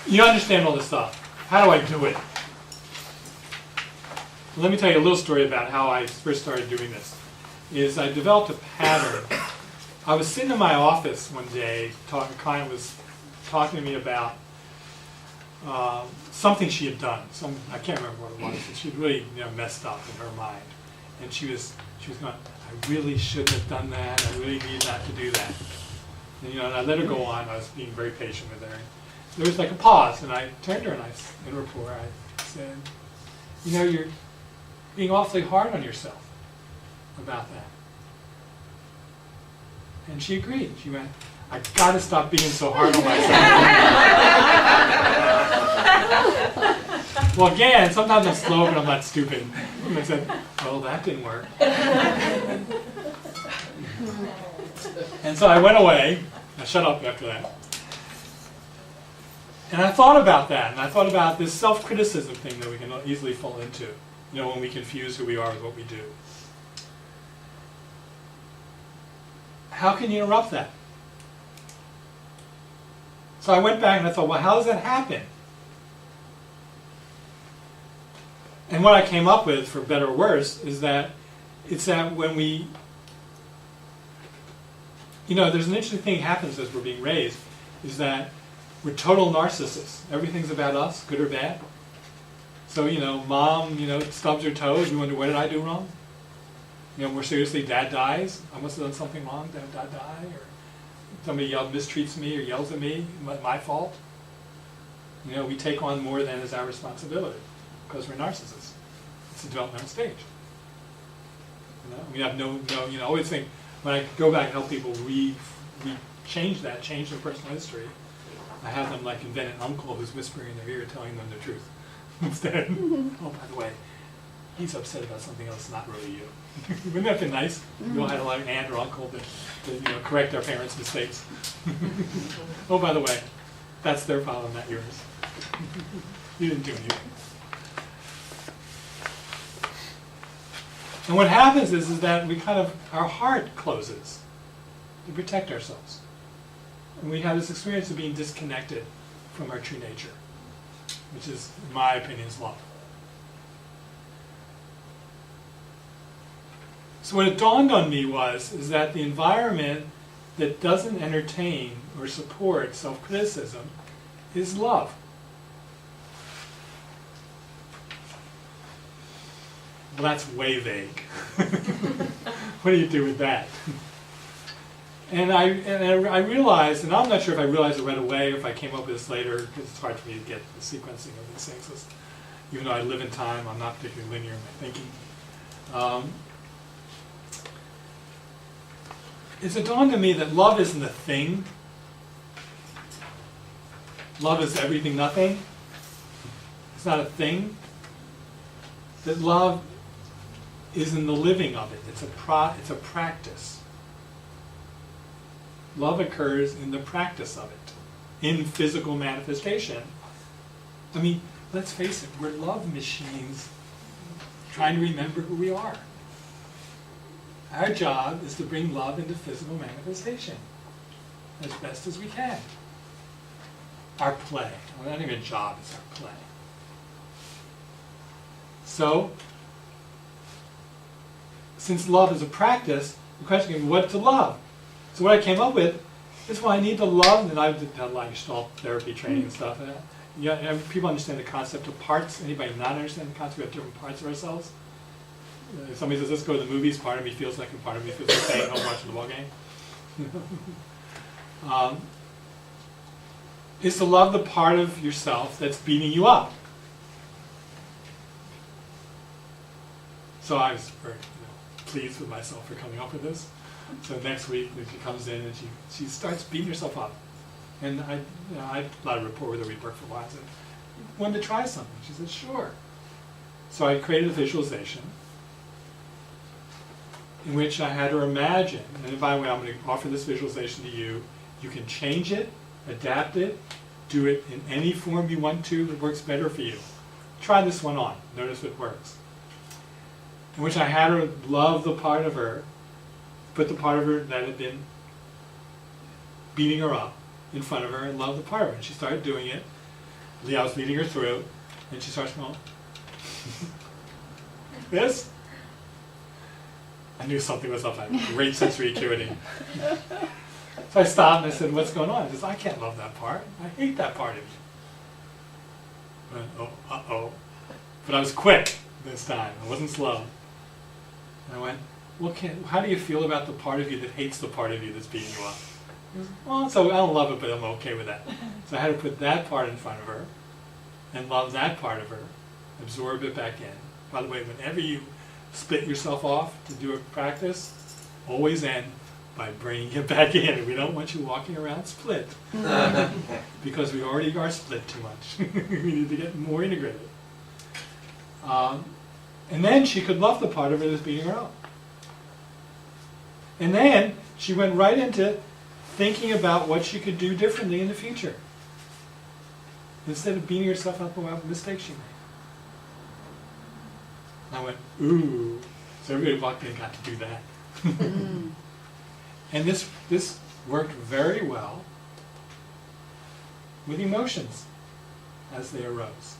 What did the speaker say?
You understand all this stuff. How do I do it? Let me tell you a little story about how I first started doing this. Is I developed a pattern. I was sitting in my office one day, a client was talking to me about something she had done. I can't remember what it was. She'd really messed up in her mind. And she was going, I really shouldn't have done that. I really need not to do that. And, and I let her go on. I was being very patient with her. And there was like a pause, and I turned to her and in rapport, I said, you're being awfully hard on yourself about that. And she agreed. She went, I got to stop being so hard on myself. Well, again, sometimes I'm slow, but I'm not stupid. And I said, well, that didn't work. And so I went away. I shut up after that. And I thought about that, and I thought about this self-criticism thing that we can easily fall into, when we confuse who we are with what we do. How can you interrupt that? So I went back and I thought, well, how does that happen? And what I came up with, for better or worse, is that it's that when we, there's an interesting thing happens as we're being raised, is that we're total narcissists. Everything's about us, good or bad. So, mom, stubs her toes, we wonder, what did I do wrong? More seriously, dad dies. I must have done something wrong, dad die, or somebody mistreats me or yells at me, my fault. We take on more than is our responsibility because we're narcissists. It's a developmental stage. We have no, I always think, when I go back and help people change their personal history, I have them invent an uncle who's whispering in their ear telling them the truth instead. Oh, by the way, he's upset about something else, not really you. Wouldn't that be nice? We all had a lot of aunt or uncle to correct our parents' mistakes. Oh, by the way, that's their problem, not yours. You didn't do anything. And what happens is that our heart closes to protect ourselves. And we have this experience of being disconnected from our true nature, which is, in my opinion, is love. So what it dawned on me is that the environment that doesn't entertain or support self-criticism is love. Well, that's way vague. What do you do with that? And I realized, and I'm not sure if I realized it right away or if I came up with this later, because it's hard for me to get the sequencing of these things. Even though I live in time, I'm not particularly linear in my thinking. It's dawned to me that love isn't a thing. Love is everything, nothing. It's not a thing. That love is in the living of it. It's a practice. Love occurs in the practice of it, in physical manifestation. I mean, let's face it, we're love machines trying to remember who we are. Our job is to bring love into physical manifestation as best as we can. Our play. Well, not even a job, it's our play. So, since love is a practice, the question is what to love? So what I came up with is I need to love, and I did a lot of Gestalt therapy training and stuff. People understand the concept of parts. Anybody not understand the concept of different parts of ourselves? If somebody says, let's go to the movies, part of me feels like, and part of me feels like staying home watching the ball game. Is to love the part of yourself that's beating you up. So I was very pleased with myself for coming up with this. So next week, when she comes in and she starts beating herself up. And I had a lot of rapport with her. We worked for a while. I said, wanted to try something? She said, sure. So I created a visualization in which I had her imagine, and by the way, I'm going to offer this visualization to you. You can change it, adapt it, do it in any form you want to that works better for you. Try this one on. Notice if it works. In which I had her love the part of her, put the part of her that had been beating her up in front of her and love the part of her. And she started doing it. I was leading her through, and she starts going, this? I knew something was up. I had great sensory acuity. So I stopped and I said, what's going on? She says, I can't love that part. I hate that part of you. I went, oh, uh-oh. But I was quick this time. I wasn't slow. And I went, well, how do you feel about the part of you that hates the part of you that's beating you up? Well, so I don't love it, but I'm okay with that. So I had to put that part in front of her and love that part of her, absorb it back in. By the way, whenever you split yourself off to do a practice, always end by bringing it back in. We don't want you walking around split because we already are split too much. We need to get more integrated. And then she could love the part of her that's beating her up. And then she went right into thinking about what she could do differently in the future, instead of beating herself up about the mistakes she made. I went, ooh. So everybody walked in and got to do that. And this worked very well with emotions as they arose.